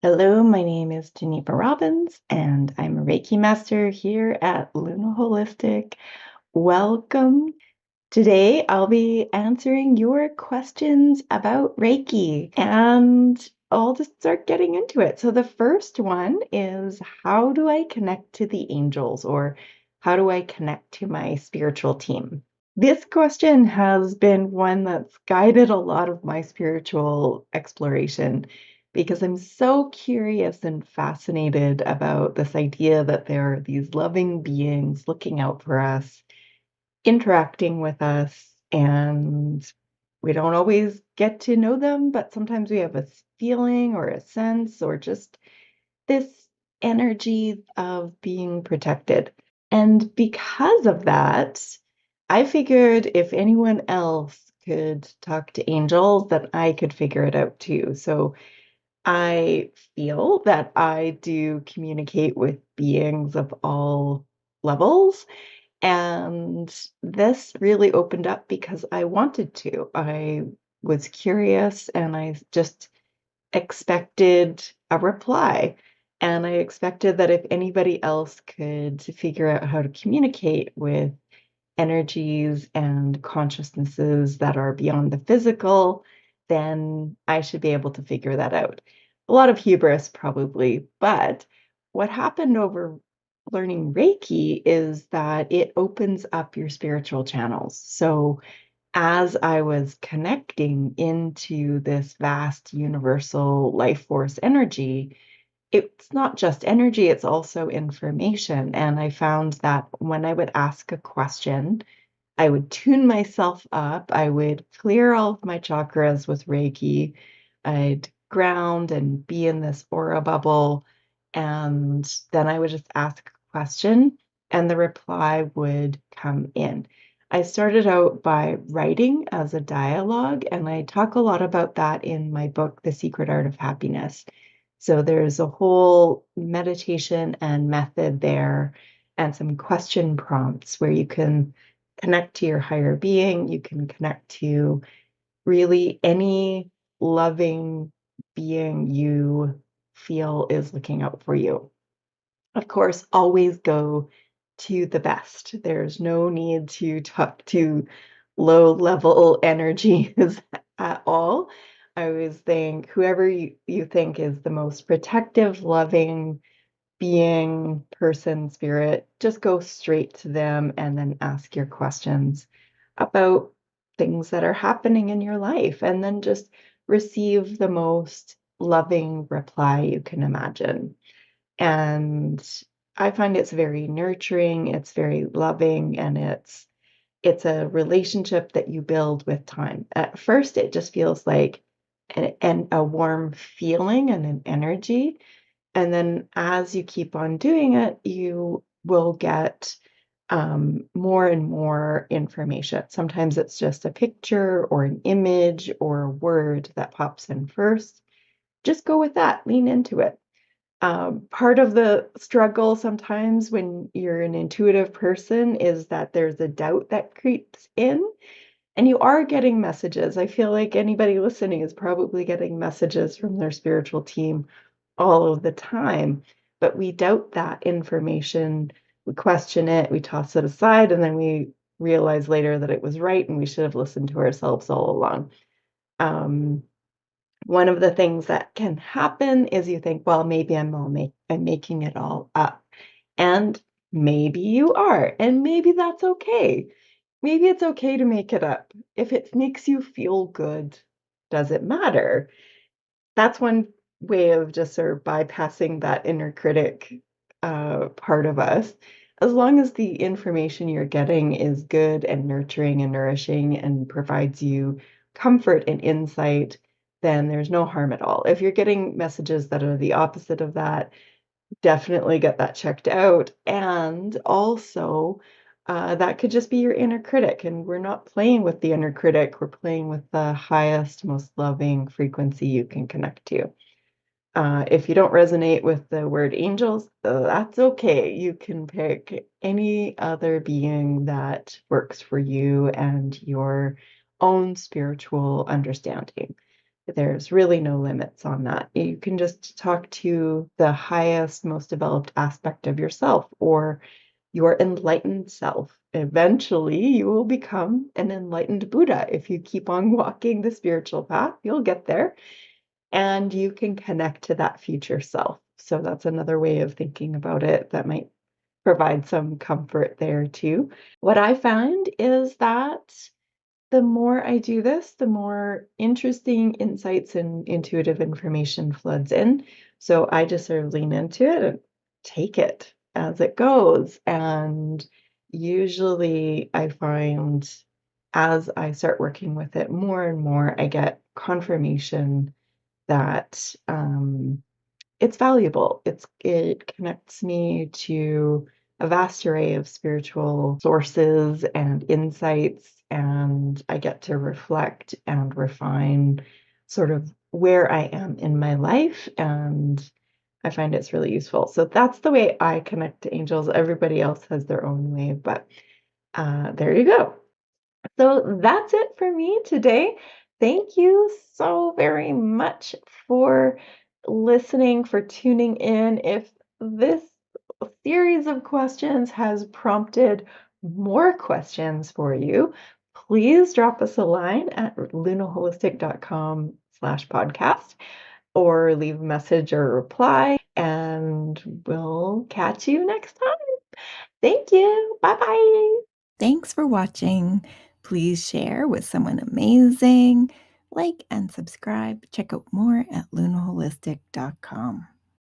Hello, my name is Geneva Robbins, and I'm a Reiki master here at Luna Holistic. Welcome. Today, I'll be answering your questions about Reiki, and I'll just start getting into it. So, the first one is, how do I connect to the angels, or how do I connect to my spiritual team? This question has been one that's guided a lot of my spiritual exploration because I'm so curious and fascinated about this idea that there are these loving beings looking out for us, interacting with us, and we don't always get to know them, but sometimes we have a feeling or a sense or just this energy of being protected. And because of that, I figured if anyone else could talk to angels, that I could figure it out too. So I feel that I do communicate with beings of all levels. And this really opened up because I wanted to. I was curious and I just expected a reply. And I expected that if anybody else could figure out how to communicate with energies and consciousnesses that are beyond the physical, then I should be able to figure that out. A lot of hubris, probably, but what happened over learning Reiki is that it opens up your spiritual channels. So as I was connecting into this vast universal life force energy, it's not just energy, it's also information. And I found that when I would ask a question, I would tune myself up, I would clear all of my chakras with Reiki, I'd ground and be in this aura bubble, and then I would just ask a question and the reply would come in. I started out by writing as a dialogue, and I talk a lot about that in my book, The Secret Art of Happiness. So there's a whole meditation and method there, and some question prompts where you can connect to your higher being. You can connect to really any loving being you feel is looking out for you. Of course, always go to the best. There's no need to talk to low level energies at all. I always think whoever you think is the most protective, loving being, person, spirit, just go straight to them and then ask your questions about things that are happening in your life, and then just receive the most loving reply you can imagine. And I find it's very nurturing, it's very loving, and it's a relationship that you build with time. At first, it just feels like a warm feeling and an energy. And then as you keep on doing it, you will get more and more information. Sometimes it's just a picture or an image or a word that pops in first. Just go with that, lean into it. Part of the struggle sometimes when you're an intuitive person is that there's a doubt that creeps in, and you are getting messages. I feel like anybody listening is probably getting messages from their spiritual team all of the time, but we doubt that information. We question it, we toss it aside, and then we realize later that it was right and we should have listened to ourselves all along. Um, One of the things that can happen is you think, well, maybe I'm making it all up. And maybe you are, and maybe that's okay. Maybe it's okay to make it up. If it makes you feel good, does it matter? That's one way of just sort of bypassing that inner critic part of us. As long as the information you're getting is good and nurturing and nourishing and provides you comfort and insight, then there's no harm at all. If you're getting messages that are the opposite of that, definitely get that checked out. And also, that could just be your inner critic. And we're not playing with the inner critic, we're playing with the highest, most loving frequency you can connect to. If you don't resonate with the word angels, that's okay. You can pick any other being that works for you and your own spiritual understanding. There's really no limits on that. You can just talk to the highest, most developed aspect of yourself or your enlightened self. Eventually, you will become an enlightened Buddha. If you keep on walking the spiritual path, you'll get there and you can connect to that future self. So that's another way of thinking about it that might provide some comfort there too. What I find is that the more I do this, the more interesting insights and intuitive information floods in. So I just sort of lean into it and take it as it goes. And usually I find as I start working with it more and more, I get confirmation that it's valuable. It connects me to a vast array of spiritual sources and insights, and I get to reflect and refine sort of where I am in my life, and I find it's really useful. So that's the way I connect to angels. Everybody else has their own way, but there you go. So that's it for me today. Thank you so very much for listening, for tuning in. If this series of questions has prompted more questions for you, please drop us a line at lunaholistic.com/podcast or leave a message or reply, and we'll catch you next time. Thank you. Bye bye. Thanks for watching. Please share with someone amazing. Like and subscribe. Check out more at lunaholistic.com.